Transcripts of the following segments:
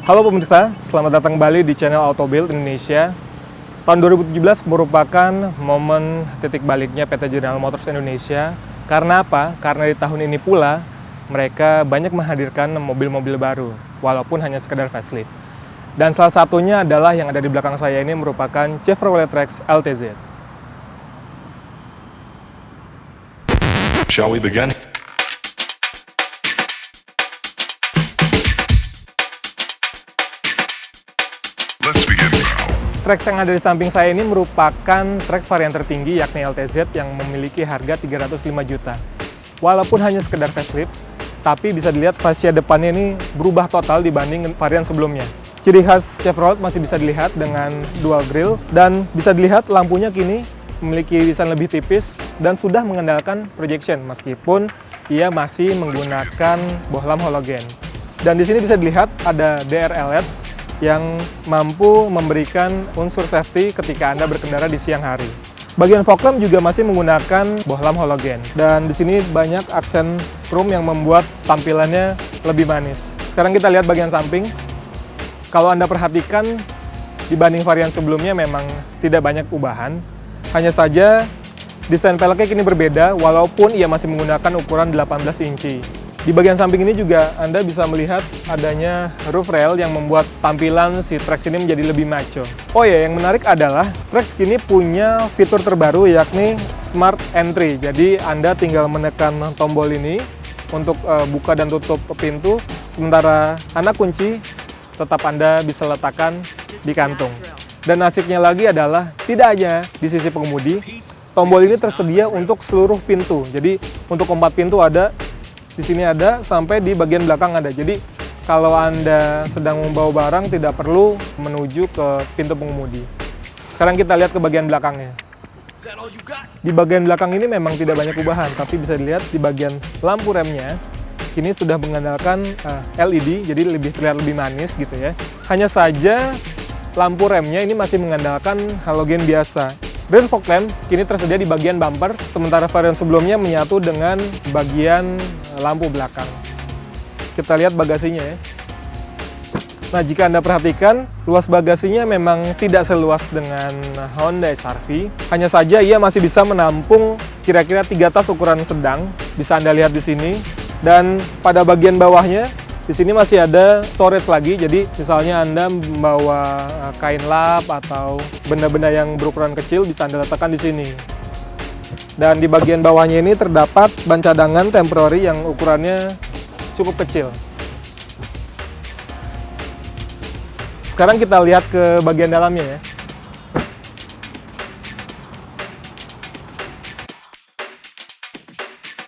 Halo pemirsa, selamat datang kembali di channel Autobuild Indonesia. Tahun 2017 merupakan momen titik baliknya PT General Motors Indonesia. Karena apa? Karena di tahun ini pula mereka banyak menghadirkan mobil-mobil baru, walaupun hanya sekedar facelift. Dan salah satunya adalah yang ada di belakang saya ini merupakan Chevrolet Trax LTZ. Shall we begin? Let's begin now. Trax yang ada di samping saya ini merupakan Trax varian tertinggi yakni LTZ yang memiliki harga 305 juta. Walaupun hanya sekedar facelift, tapi bisa dilihat fascia depannya ini berubah total dibanding varian sebelumnya. Ciri khas Chevrolet masih bisa dilihat dengan dual grille dan bisa dilihat lampunya kini memiliki desain lebih tipis dan sudah mengandalkan projection meskipun ia masih menggunakan bohlam halogen. Dan di sini bisa dilihat ada DR LED yang mampu memberikan unsur safety ketika Anda berkendara di siang hari. Bagian fog lamp juga masih menggunakan bohlam halogen dan di sini banyak aksen chrome yang membuat tampilannya lebih manis. Sekarang kita lihat bagian samping. Kalau Anda perhatikan dibanding varian sebelumnya memang tidak banyak perubahan. Hanya saja desain peleknya kini berbeda walaupun ia masih menggunakan ukuran 18 inci. Di bagian samping ini juga Anda bisa melihat adanya roof rail yang membuat tampilan si Trax ini menjadi lebih macho. Oh ya, yang menarik adalah Trax kini punya fitur terbaru yakni Smart Entry. Jadi Anda tinggal menekan tombol ini untuk buka dan tutup pintu, sementara anak kunci tetap Anda bisa letakkan di kantung. Dan asiknya lagi adalah tidak hanya di sisi pengemudi, tombol ini tersedia untuk seluruh pintu. Jadi untuk keempat pintu ada, di sini ada, sampai di bagian belakang ada. Jadi kalau Anda sedang membawa barang tidak perlu menuju ke pintu pengemudi. Sekarang kita lihat ke bagian belakangnya. Di bagian belakang ini memang tidak banyak perubahan, tapi bisa dilihat di bagian lampu remnya ini sudah mengandalkan LED, jadi terlihat lebih manis gitu ya. Hanya saja lampu remnya ini masih mengandalkan halogen biasa. Rear fog lamp kini tersedia di bagian bumper, sementara varian sebelumnya menyatu dengan bagian lampu belakang. Kita lihat bagasinya ya. Nah, jika Anda perhatikan, luas bagasinya memang tidak seluas dengan Honda HR-V. Hanya saja ia masih bisa menampung kira-kira 3 tas ukuran sedang. Bisa Anda lihat di sini. Dan pada bagian bawahnya, di sini masih ada storage lagi. Jadi misalnya Anda membawa kain lap atau benda-benda yang berukuran kecil bisa Anda letakkan di sini. Dan di bagian bawahnya ini terdapat ban cadangan temporary yang ukurannya cukup kecil. Sekarang kita lihat ke bagian dalamnya ya.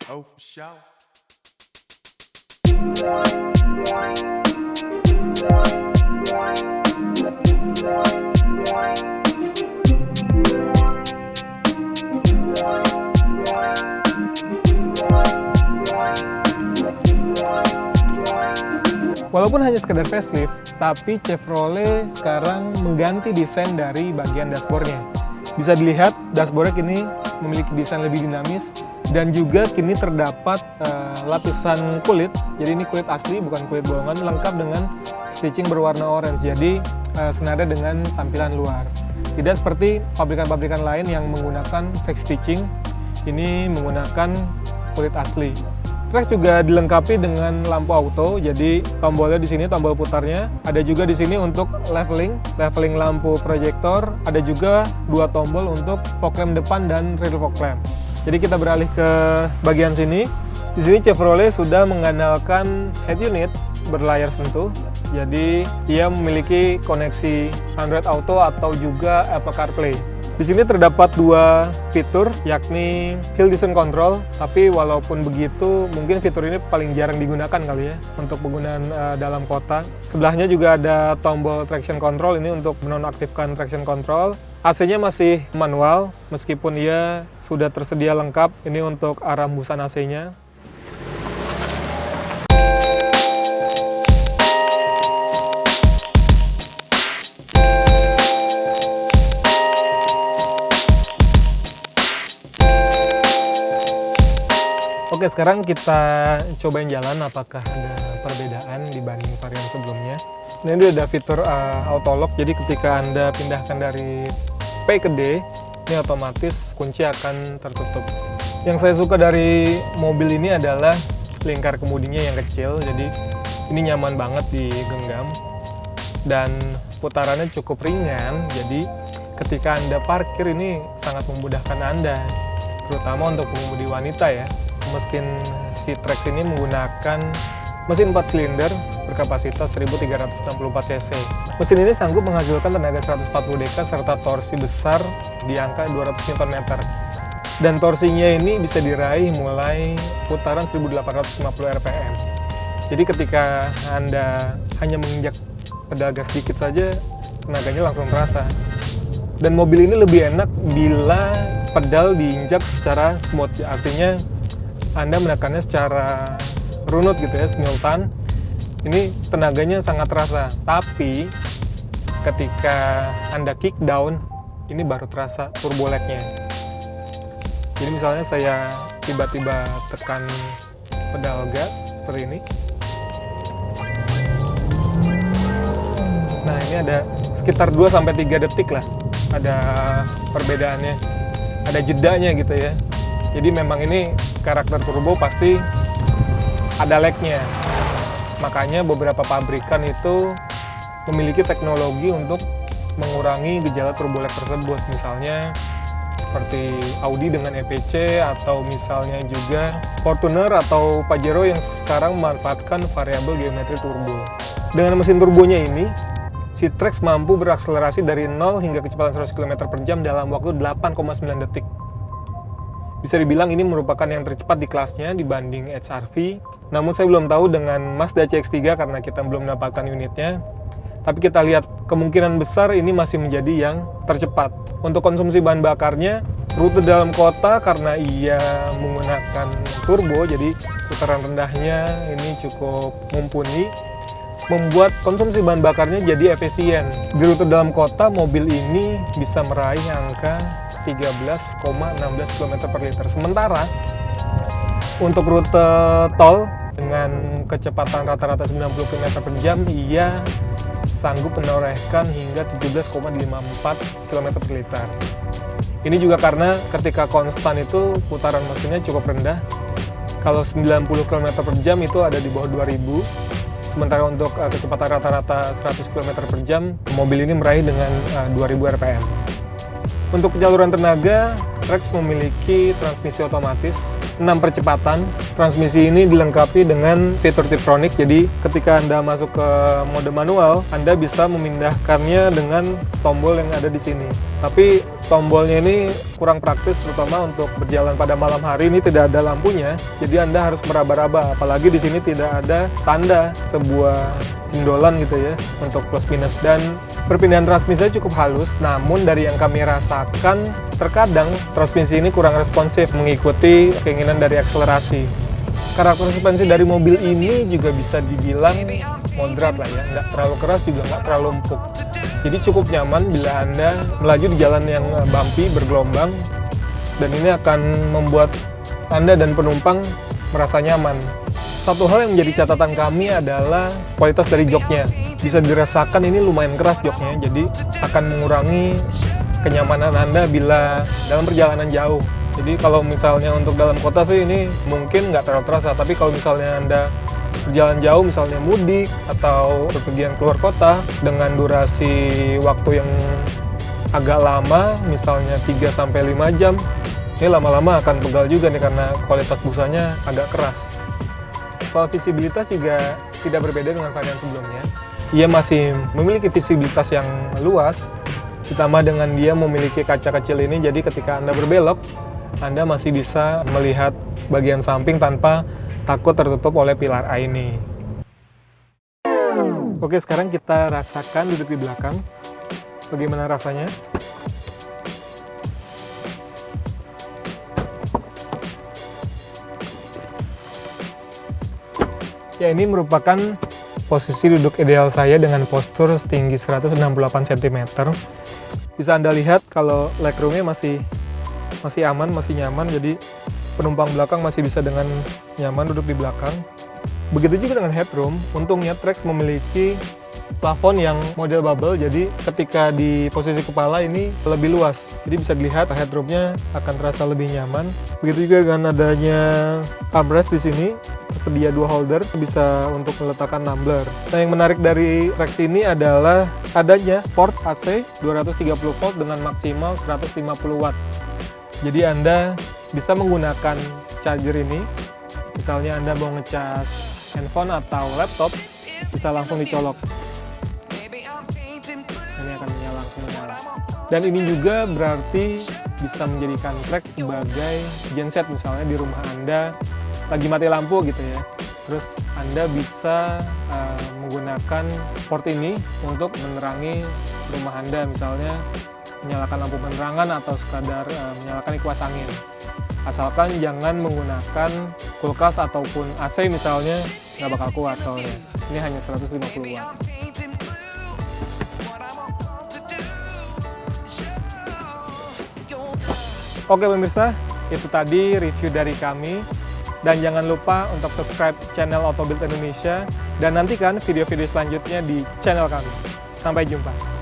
Oh, shout. Walaupun hanya sekedar facelift, tapi Chevrolet sekarang mengganti desain dari bagian dashboardnya. Bisa dilihat dashboardnya kini memiliki desain lebih dinamis dan juga kini terdapat lapisan kulit. Jadi ini kulit asli bukan kulit bohongan, lengkap dengan stitching berwarna orange. Jadi senada dengan tampilan luar. Tidak seperti pabrikan-pabrikan lain yang menggunakan fake stitching, ini menggunakan kulit asli. Trax juga dilengkapi dengan lampu auto, jadi tombolnya di sini tombol putarnya. Ada juga di sini untuk leveling lampu proyektor. Ada juga 2 tombol untuk fog lamp depan dan rear fog lamp. Jadi kita beralih ke bagian sini. Di sini Chevrolet sudah mengandalkan head unit berlayar sentuh. Jadi ia memiliki koneksi Android Auto atau juga Apple CarPlay. Di sini terdapat 2 fitur, yakni Hill Descent Control, tapi walaupun begitu, mungkin fitur ini paling jarang digunakan kali ya, untuk penggunaan dalam kota. Sebelahnya juga ada tombol Traction Control, ini untuk menonaktifkan Traction Control. AC-nya masih manual, meskipun ia sudah tersedia lengkap, ini untuk arah hembusan AC-nya. Oke, sekarang kita cobain jalan apakah ada perbedaan dibanding varian sebelumnya. Nah, ini ada fitur auto lock, jadi ketika Anda pindahkan dari P ke D, ini otomatis kunci akan tertutup. Yang saya suka dari mobil ini adalah lingkar kemudinya yang kecil, jadi ini nyaman banget digenggam dan putarannya cukup ringan, jadi ketika Anda parkir ini sangat memudahkan Anda, terutama untuk pengemudi wanita ya. Mesin C-Trax ini menggunakan mesin 4 silinder berkapasitas 1364 cc. Mesin ini sanggup menghasilkan tenaga 140 dk serta torsi besar di angka 200 Nm. Dan torsinya ini bisa diraih mulai putaran 1850 rpm. Jadi ketika Anda hanya menginjak pedal gas sedikit saja, tenaganya langsung terasa. Dan mobil ini lebih enak bila pedal diinjak secara smooth, artinya Anda menekannya secara runut gitu ya, simultan. Ini tenaganya sangat terasa, tapi ketika Anda kick down, ini baru terasa turbo lag-nya. Jadi misalnya saya tiba-tiba tekan pedal gas seperti ini. Nah, ini ada sekitar 2-3 detik lah, ada perbedaannya, ada jedanya gitu ya. Jadi memang ini karakter turbo pasti ada lag-nya. Makanya beberapa pabrikan itu memiliki teknologi untuk mengurangi gejala turbo lag tersebut. Misalnya seperti Audi dengan EPC, atau misalnya juga Fortuner atau Pajero yang sekarang memanfaatkan variabel geometri turbo. Dengan mesin turbonya ini, C-Trax mampu berakselerasi dari 0 hingga kecepatan 100 km per jam dalam waktu 8,9 detik. Bisa dibilang ini merupakan yang tercepat di kelasnya dibanding HR-V. Namun saya belum tahu dengan Mazda CX-3 karena kita belum mendapatkan unitnya. Tapi kita lihat kemungkinan besar ini masih menjadi yang tercepat. Untuk konsumsi bahan bakarnya, rute dalam kota karena ia menggunakan turbo, jadi putaran rendahnya ini cukup mumpuni, membuat konsumsi bahan bakarnya jadi efisien. Di rute dalam kota, mobil ini bisa meraih angka 13,16 km per liter. Sementara untuk rute tol dengan kecepatan rata-rata 90 km per jam, ia sanggup menorehkan hingga 17,54 km per liter. Ini juga karena ketika konstan itu putaran mesinnya cukup rendah. Kalau 90 km per jam itu ada di bawah 2000. Sementara untuk kecepatan rata-rata 100 km per jam, mobil ini meraih dengan 2000 rpm. Untuk penyaluran tenaga, Trax memiliki transmisi otomatis 6 percepatan. Transmisi ini dilengkapi dengan fitur Tiptronic, jadi ketika Anda masuk ke mode manual, Anda bisa memindahkannya dengan tombol yang ada di sini. Tapi tombolnya ini kurang praktis, terutama untuk berjalan pada malam hari. Ini tidak ada lampunya, jadi Anda harus meraba-raba. Apalagi di sini tidak ada tanda sebuah pendolan gitu ya untuk plus minus. Dan perpindahan transmisinya cukup halus, namun dari yang kami rasakan terkadang transmisi ini kurang responsif mengikuti keinginan dari akselerasi. Karakter suspensi dari mobil ini juga bisa dibilang moderat lah ya, nggak terlalu keras juga nggak terlalu empuk. Jadi cukup nyaman bila Anda melaju di jalan yang bumpy, bergelombang, dan ini akan membuat Anda dan penumpang merasa nyaman. Satu hal yang menjadi catatan kami adalah kualitas dari joknya. Bisa dirasakan ini lumayan keras joknya, jadi akan mengurangi kenyamanan Anda bila dalam perjalanan jauh. Jadi kalau misalnya untuk dalam kota sih ini mungkin nggak terlalu terasa, tapi kalau misalnya Anda berjalan jauh, misalnya mudik atau berpergian keluar kota dengan durasi waktu yang agak lama, misalnya 3-5 jam, ini lama-lama akan pegal juga nih karena kualitas busanya agak keras. Soal visibilitas juga tidak berbeda dengan varian sebelumnya. Ia masih memiliki visibilitas yang luas, ditambah dengan dia memiliki kaca kecil ini, jadi ketika Anda berbelok, Anda masih bisa melihat bagian samping tanpa takut tertutup oleh pilar A ini. Oke, sekarang kita rasakan duduk di belakang. Bagaimana rasanya? Ya, ini merupakan posisi duduk ideal saya dengan postur setinggi 168 cm. Bisa Anda lihat kalau legroomnya masih aman, masih nyaman, jadi penumpang belakang masih bisa dengan nyaman duduk di belakang. Begitu juga dengan headroom, untungnya Trax memiliki plafon yang model bubble, jadi ketika di posisi kepala ini lebih luas. Jadi bisa dilihat headroomnya akan terasa lebih nyaman. Begitu juga dengan adanya armrest di sini, tersedia 2 holder, bisa untuk meletakkan tumbler. Nah, yang menarik dari Trax ini adalah adanya port AC 230 volt dengan maksimal 150 watt. Jadi Anda bisa menggunakan charger ini, misalnya Anda mau ngecas handphone atau laptop, bisa langsung dicolok. Ini akan langsung menyala. Dan ini juga berarti bisa menjadikan Trax sebagai genset, misalnya di rumah Anda lagi mati lampu gitu ya. Terus Anda bisa menggunakan port ini untuk menerangi rumah Anda, misalnya menyalakan lampu penerangan atau sekadar menyalakan kipas angin. Asalkan jangan menggunakan kulkas ataupun AC misalnya, nggak bakal kuat soalnya. Ini hanya 150 watt. Oke pemirsa, itu tadi review dari kami. Dan jangan lupa untuk subscribe channel Autobuild Indonesia dan nantikan video-video selanjutnya di channel kami. Sampai jumpa.